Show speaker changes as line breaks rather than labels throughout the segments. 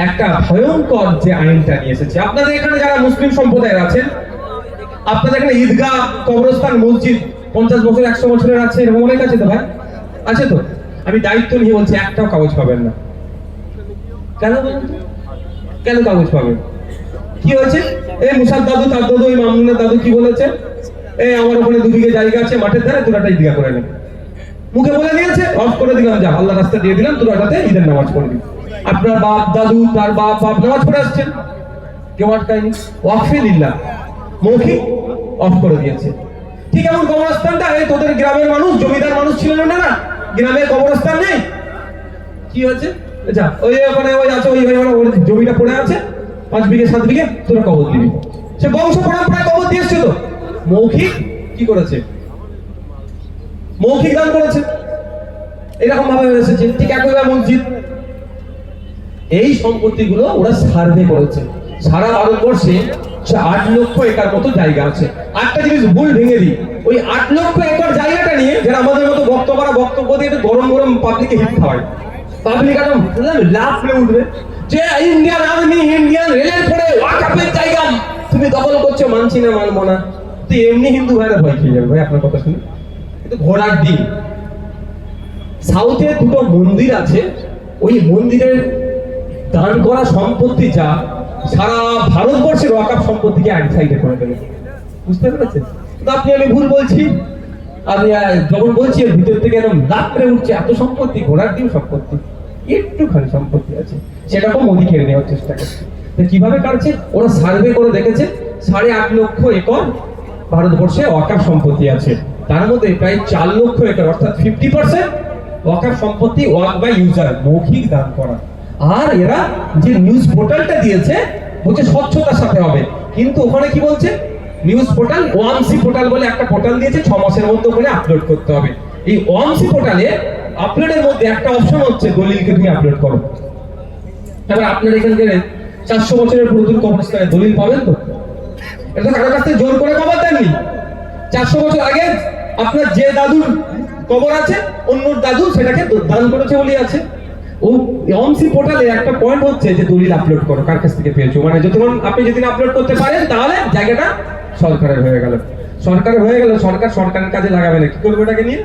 একটা ভয়ঙ্কর যে আইনটা নিয়ে এসেছে। আপনাদের এখানে যারা মুসলিম সম্প্রদায়ের আছেন, আপনাদের এখানে ঈদগাহ, কবরস্থান, মসজিদ 50 বছর 100 বছরের আছে, এরকম অনেক আছে তো ভাই, আছে তো? আমি দায়িত্ব নিয়ে বলছি, একটাও কাগজ পাবেন না। কেন বলুন তো? কেন কাগজ পাবেন? কি হয়েছে? এই মুসার দাদু, তার দাদু, এই মামুনের দাদু কি বলেছে? এই আমার ওখানে 2 বিঘে জায়গা আছে মাঠের ধারে, তোরা একটা ঈদগাহ করে নে। মুখে বলে দিয়েছে, অফ করে দিলাম, যা আল্লাহ রাস্তা দিয়ে দিলাম, তোরা ওটাতে ঈদের নামাজ পড়বি। আপনার বাপ দাদু, তার বাপ নামাজ পড়ে আসছেন, কেউ আটকায়নি। ওয়াকফে লিল্লাহ, মৌখিক অফ করে দিয়েছে। ঠিক এমন কবরস্থানটা, এই তোদের গ্রামের মানুষ, জমিদার মানুষ ছিলেন না, না গ্রামে কবরস্থান নেই, কি হয়েছে? আচ্ছা, ওই ওখানে ওই আছে, ওই জমিটা পড়ে আছে 5 বিঘে 7 বিঘে, তোরা কবর দিবি। সে বংশ পরম্পরায় কবর দিয়েছে তো, মৌখিক কি করেছে? মৌখিক দান করেছে। এরকম ভাবে এসেছে। ঠিক একইভাবে মসজিদ, এই সম্পত্তিগুলো ওরা সার্ভে করেছে। সারা ভারতবর্ষে 8 লক্ষ একর মতো জায়গা আছে। একটা জিনিস ভুল ভেঙে দিই, ওই 8 লক্ষ একর জায়গাটা নিয়ে যারা আমাদের মতো বক্তব্য দিয়ে গরম গরম পাবলিকে হিট খাওয়ায়, পাবলিক একদম লাভ করে উঠবে যে ইন্ডিয়ান আর্মি, ইন্ডিয়ান রেলের পরে ওয়াকফের জায়গা তুমি দখল করছো, মানছি না, মানবো না। তো এমনি হিন্দু ভাইরা ভয় খেয়ে যাবে ভাই আপনার কথা শুনে। কিন্তু ঘোড়ার ডিম। সাউথে 2টো মন্দির আছে, ওই মন্দিরের দান করা সম্পত্তি যা সারা ভারতবর্ষের ওয়াকফ সম্পত্তিকে এক সাইডে করে দেবে। বুঝতে পেরেছেন? তো আপনি, আমি ভুল বলছি? আমি যখন বলছি এর ভিতর থেকে একদম লাভ করে উঠছে, এত সম্পত্তি, ঘোড়ার ডিম সম্পত্তি, একটুখানি সম্পত্তি আছে, সেটাকেও মোদি কেড়ে নেওয়ার চেষ্টা করছে। তো কিভাবে কাটছে? ওরা সার্ভে করে দেখেছে 8.5 লক্ষ একর ভারতবর্ষে ওয়াকফ সম্পত্তি আছে। তার মধ্যে প্রায় 4 লক্ষ একর অর্থাৎ 50% ওয়াকফ সম্পত্তি ওয়াক বাই ইউজার, মৌখিক দান করা। আর এরা যে নিউজ পোর্টালটা দিয়েছে বলছে স্বচ্ছতার সাথে হবে, কিন্তু ওখানে কি বলছে? নিউজ পোর্টাল ওয়ামসি পোর্টাল বলে একটা পোর্টাল দিয়েছে, 6 মাসের মধ্যে ওখানে আপলোড করতে হবে। এই ওয়ামসি পোর্টালে আপলোডের মধ্যে একটা অপশন হচ্ছে দলিলকে তুমি আপলোড করো। এবার আপনার এখানে গেলে 400 বছরের পুরাতন কবরস্থানে দলিল পাবেন তো? এটা কারোর কাছ থেকে জোর করে কবর দেননি। 400 বছর আগে আপনার যে দাদুর কবর আছে, অন্য দাদু সেটাকে দান করেছে বলে আছে। ও ওয়ামসি পোর্টালে একটা পয়েন্ট হচ্ছে যে দলিল আপলোড করো, কার কাছ থেকে পেয়েছো, মানে যতক্ষণ আপনি যদি আপলোড করতে পারেন তাহলে জায়গাটা সরকারের হয়ে গেল। সরকারের হয়ে গেল, সরকার সরকারের কাজে লাগাবে না, কি করবে ওটাকে নিয়ে?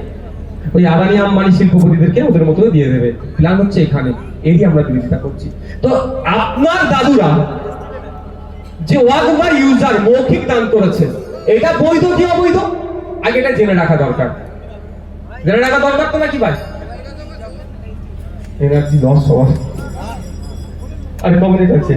ওই আদানি আম্বানি শিল্পপতিদেরকে ওদের মতো দিয়ে দেবে। প্ল্যান হচ্ছে এখানে, এরই আমরা বিরোধিতা করছি। তো আপনার দাদুরা যে ওয়াক বাই ইউজার মৌখিক দান করেছে, এটা বৈধ কি অবৈধ? আগে এটা জেনে রাখা দরকার। জেনে রাখা দরকার তো নাকি ভাই? এনার্জি লস হওয়ার। আরে কমেন্ট আছে।